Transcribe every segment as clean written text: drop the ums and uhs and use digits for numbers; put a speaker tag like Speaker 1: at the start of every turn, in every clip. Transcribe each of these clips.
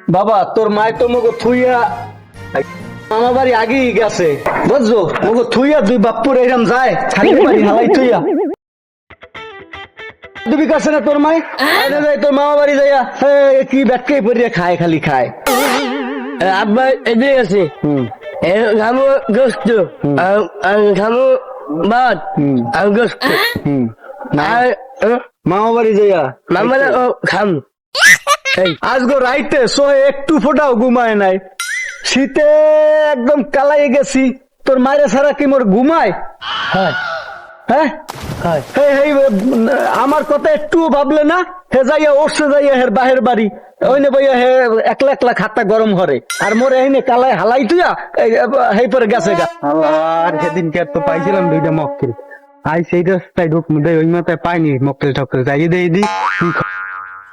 Speaker 1: বাবা তোর মায় তো মগো থুইয়া মামা বাড়ি আগেই গেছে বুঝছো মগো থুইয়া দুই বাপ্পুর এরম যায় খালি বাড়ি হালাই থুইয়া দিবি কাছে না তোর মায় যায় তোর মামা বাড়ি যাইয়া কি ব্যাটকে পরিয়া খায় খালি খায়
Speaker 2: আব্বা এদিকে আছে ঘামু গোস্ত ঘামু ভাত আর গোস্ত আর
Speaker 1: মামা বাড়ি যাইয়া
Speaker 2: মামারা ও খাম
Speaker 1: আজগো রাইতে সোহে একটু ফোটাও ঘুমায় নাই শীতে একদম কালাই গেছি তোর মায়ের ছাড়া কি মোর ঘুমায়
Speaker 2: হ্যাঁ
Speaker 1: হ্যাঁ আমার কথা একটু ভাবলে না হে যাইয়া ওসে যাইয়া হের বাহের বাড়ি ওইনে বইয়া হে একলা একলা খাতা গরম হরে আর মোর এইনে কালাই হালাই তুইয়া হেই পরে গেছে গা
Speaker 3: আর সেদিনকে তো পাইছিলাম দুইটা মক্কেল আই সেই রাস্তায় ঢুক মুদে ওই মাথায় পাইনি মক্কেল টক্কেল যাই দি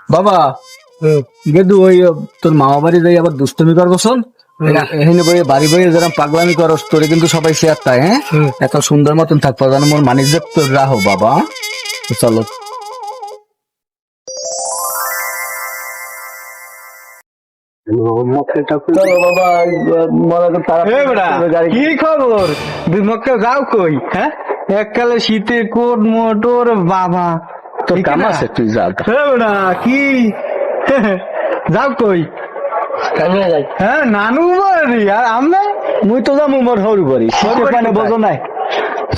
Speaker 1: বাবা গেদু ওই তোর মামা বাড়ি যাই আবার দুষ্টমি করবো শোন এখানে বই বাড়ি বইয়ে যেরকম পাগলামি করস তোরে কিন্তু সবাই শেয়ার তাই হ্যাঁ এত সুন্দর মতন থাকবো জানো মোর মানিজ্য তোর রাহো বাবা চলো
Speaker 3: কি খবর দুই মক্কেল যাও কই হ্যাঁ এককালে শীতে কোট মোটর বাবা
Speaker 1: তোর কাম আছে তুই যা
Speaker 3: কি যাও কই হ্যাঁ নানু বাড়ি আর আমরা
Speaker 1: মুই তো যাবো মোর হরু বাড়ি শীতে পানে বোঝো নাই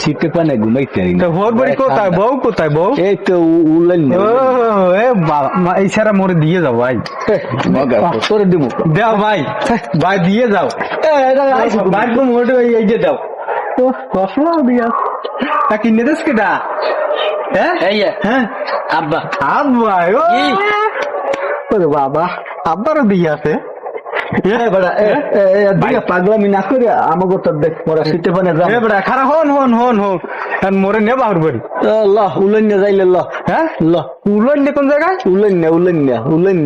Speaker 1: শীতে পানে ঘুমাইতে
Speaker 3: ভোর বাড়ি কোথায় বউ কোথায় বউ
Speaker 1: এই তো উলেন
Speaker 3: এই ছাড়া মোরে দিয়ে যাও ভাই
Speaker 1: তোরে দিব
Speaker 3: দাও ভাই ভাই দিয়ে যাও ভাই মোটে এই যে দাও তা কিনে দেশ কেটা হ্যাঁ হ্যাঁ
Speaker 2: আব্বা
Speaker 3: আব্বা ওরে বাবা আব্বারও দিয়ে আছে
Speaker 1: পাগলামি না করে আমাকে তোর দেখ মোরা শীতে পানে
Speaker 3: খারাপ হন হন হন হন মোরে নে বাহুর বাড়ি
Speaker 1: উলেন যাইলে
Speaker 3: হ্যাঁ উলন কোন জায়গায়
Speaker 1: উলেন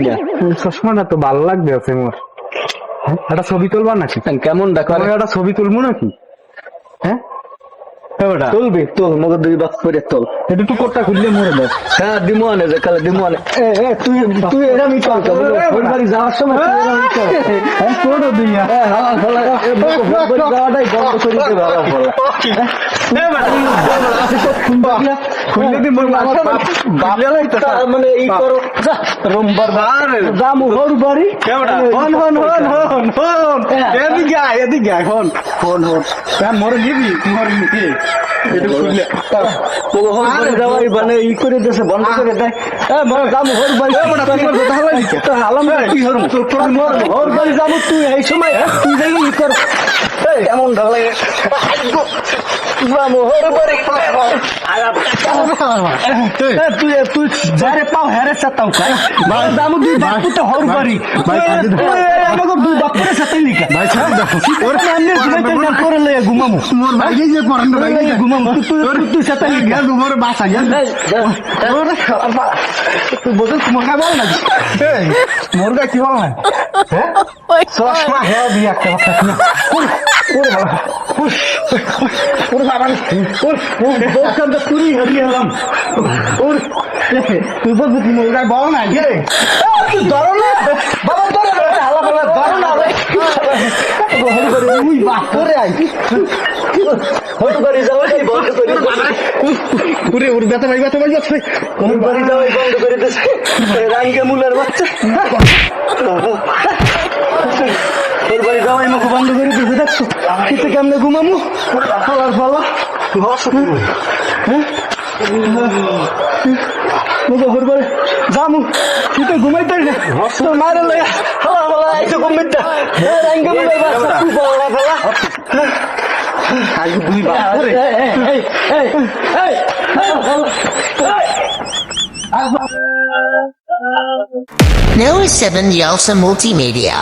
Speaker 3: চশমাটা তো ভালো লাগবে আছে মোর একটা ছবি তুলবা নাকি
Speaker 1: কেমন দেখো
Speaker 3: একটা ছবি তুলবো নাকি হ্যাঁ
Speaker 1: তুলবি তোল মগর দুই বাক করে তোল
Speaker 3: এটা একটু কোটটা খুললে মরে দেয়
Speaker 1: হ্যাঁ দিমু আনে যে কালে দিমু আনে তুই তুই এরমই চল বাড়ি যাওয়ার সময়
Speaker 3: কোটো দিয়া
Speaker 1: যাওয়াটাই বন্ধ করে দিতে ভালো মানে ই করো রোমবার যামু হর বাড়ি
Speaker 3: হন হন হন হন হন এদিকে আয় এদিকে আয় হন হন হন মরে নিবি মরে নিবি
Speaker 1: যাওয়াই মানে ই করে দিয়েছে বন্ধ করে দেয় যাবো হর বাড়ি হর বাড়ি যাবো তুই এই সময় তুই যাই ই কর এমন ঢালাই তুই তুই যারে পাও হেরে সাতাও খাই দামু দুই বাপুতে হর বাড়ি আমাকে দুই বাপুরে সাতাই লিখা ভাই ওর সামনে ঘুমাইতে না করে লয়ে ঘুমামু মোর ভাই যে পড়ান ভাই ঘুমামু তুই সাতাই লিখা মোর বাসা গেল তুই বল তোমার কা বল না মোর গা কি বল না হ্যাঁ চশমা হ্যাঁ দি একটা কথা না ওরে বাবা ওরে বাবা ওরে দোকান তো পুরি হয়ে গেলাম ওরে তুই বল কি মোর গা বল না রে তুই ধরো না বাবা ধরো না হালা হালা ধরো না হরি করে উই বাপ করে আই হরি করে যাও এই বন্ধ করে
Speaker 3: ওরে ওরে ব্যথা ভাই ব্যথা ভাই ব্যথা
Speaker 1: হরি করে যাও এই বন্ধ করে দিছে রাঙ্গে মুলার বাচ্চা তোর বাড়ি যাওয়াই মুখ বন্ধ করে দিতে দেখছো কিতে কেমনে ঘুমামু খাওয়ার পালা হর বাড়ি যামু কিতে ঘুমাইতে তোর মারে লয়া হাওয়া বলা আইছো ঘুমাইতে রাঙ্গে মুলার বাচ্চা তুই বলা ফেলা
Speaker 3: আজ দুই বাপ করে
Speaker 4: Now is 7 Yelsa Multimedia.